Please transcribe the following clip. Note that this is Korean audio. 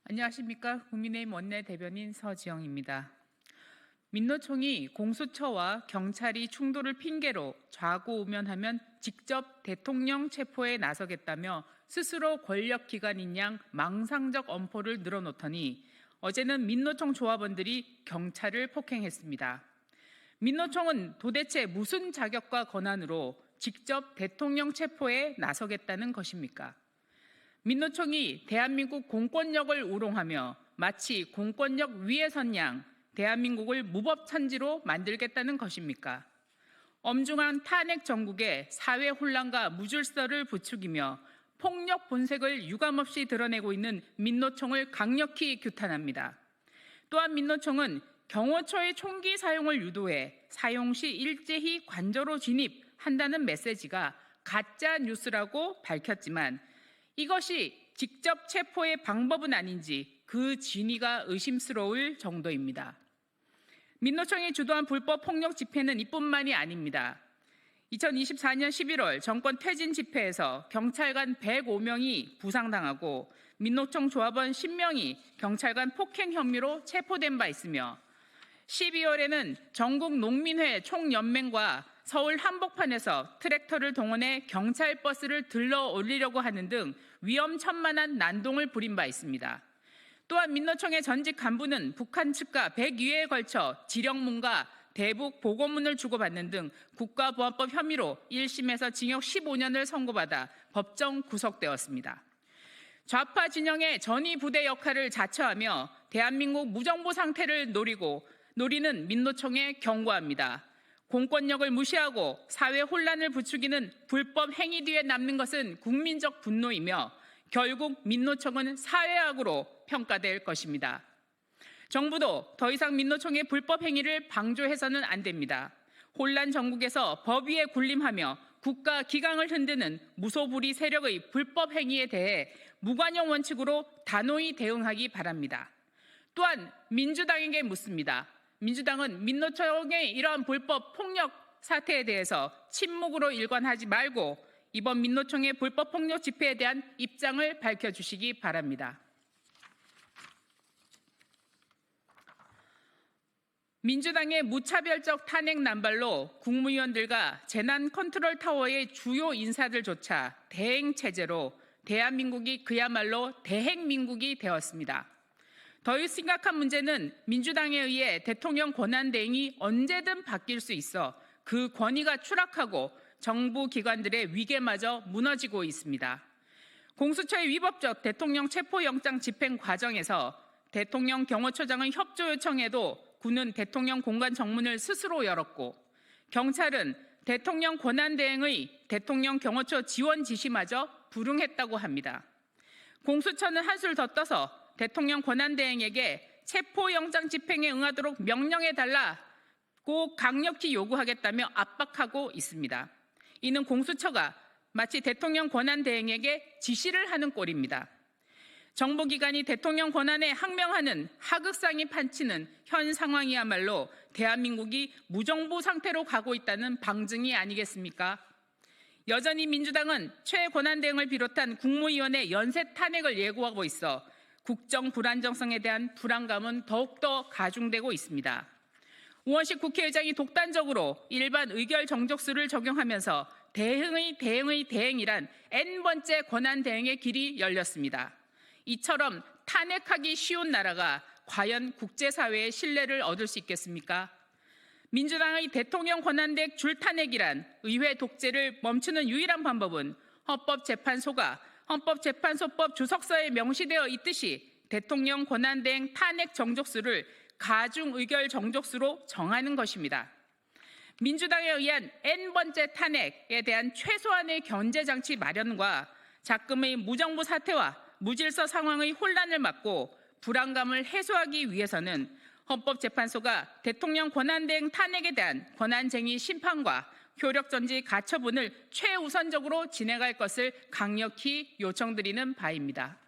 안녕하십니까. 국민의힘 원내대변인 서지영입니다. 민노총이 공수처와 경찰이 충돌을 핑계로 좌고우면하면 직접 대통령 체포에 나서겠다며 스스로 권력기관인 양 망상적 엄포를 늘어놓더니 어제는 민노총 조합원들이 경찰을 폭행했습니다. 민노총은 도대체 무슨 자격과 권한으로 직접 대통령 체포에 나서겠다는 것입니까? 민노총이 대한민국 공권력을 우롱하며 마치 공권력 위에 선 양 대한민국을 무법천지로 만들겠다는 것입니까? 엄중한 탄핵 정국에 사회 혼란과 무질서를 부추기며 폭력 본색을 유감없이 드러내고 있는 민노총을 강력히 규탄합니다. 또한 민노총은 경호처의 총기 사용을 유도해 사용 시 일제히 관저로 진입한다는 메시지가 가짜 뉴스라고 밝혔지만 이것이 직접 체포의 방법은 아닌지 그 진위가 의심스러울 정도입니다. 민노총이 주도한 불법 폭력 집회는 이뿐만이 아닙니다. 2024년 11월 정권 퇴진 집회에서 경찰관 105명이 부상당하고 민노총 조합원 10명이 경찰관 폭행 혐의로 체포된 바 있으며 12월에는 전국 농민회 총연맹과 서울 한복판에서 트랙터를 동원해 경찰 버스를 들러 올리려고 하는 등 위험천만한 난동을 부린 바 있습니다. 또한 민노총의 전직 간부는 북한 측과 100여회에 걸쳐 지령문과 대북 보고문을 주고받는 등 국가보안법 혐의로 1심에서 징역 15년을 선고받아 법정 구속되었습니다. 좌파 진영의 전위 부대 역할을 자처하며 대한민국 무정부 상태를 노리는 민노총에 경고합니다. 공권력을 무시하고 사회 혼란을 부추기는 불법 행위 뒤에 남는 것은 국민적 분노이며 결국 민노총은 사회악으로 평가될 것입니다. 정부도 더 이상 민노총의 불법 행위를 방조해서는 안 됩니다. 혼란 정국에서 법 위에 군림하며 국가 기강을 흔드는 무소불위 세력의 불법 행위에 대해 무관용 원칙으로 단호히 대응하기 바랍니다. 또한 민주당에게 묻습니다. 민주당은 민노총의 이러한 불법 폭력 사태에 대해서 침묵으로 일관하지 말고 이번 민노총의 불법 폭력 집회에 대한 입장을 밝혀주시기 바랍니다. 민주당의 무차별적 탄핵 남발로 국무위원들과 재난컨트롤타워의 주요 인사들조차 대행체제로 대한민국이 그야말로 대행민국이 되었습니다. 더 심각한 문제는 민주당에 의해 대통령 권한대행이 언제든 바뀔 수 있어 그 권위가 추락하고 정부 기관들의 위계마저 무너지고 있습니다. 공수처의 위법적 대통령 체포영장 집행 과정에서 대통령 경호처장의 협조 요청에도 군은 대통령 공간 정문을 스스로 열었고 경찰은 대통령 권한대행의 대통령 경호처 지원 지시마저 불응했다고 합니다. 공수처는 한술 더 떠서 대통령 권한대행에게 체포영장 집행에 응하도록 명령해달라고 강력히 요구하겠다며 압박하고 있습니다. 이는 공수처가 마치 대통령 권한대행에게 지시를 하는 꼴입니다. 정보기관이 대통령 권한에 항명하는 하극상이 판치는 현 상황이야말로 대한민국이 무정부 상태로 가고 있다는 방증이 아니겠습니까? 여전히 민주당은 최권한대행을 비롯한 국무위원의 연쇄 탄핵을 예고하고 있어 국정 불안정성에 대한 불안감은 더욱더 가중되고 있습니다. 우원식 국회의장이 독단적으로 일반 의결 정족수를 적용하면서 대행의 대행이란 N번째 권한대행의 길이 열렸습니다. 이처럼 탄핵하기 쉬운 나라가 과연 국제사회의 신뢰를 얻을 수 있겠습니까? 민주당의 대통령 권한대행 줄탄핵이란 의회 독재를 멈추는 유일한 방법은 헌법재판소가 헌법재판소법 주석서에 명시되어 있듯이 대통령 권한대행 탄핵 정족수를 가중의결 정족수로 정하는 것입니다. 민주당에 의한 N번째 탄핵에 대한 최소한의 견제장치 마련과 작금의 무정부 사태와 무질서 상황의 혼란을 막고 불안감을 해소하기 위해서는 헌법재판소가 대통령 권한대행 탄핵에 대한 권한쟁의 심판과 효력정지 가처분을 최우선적으로 진행할 것을 강력히 요청드리는 바입니다.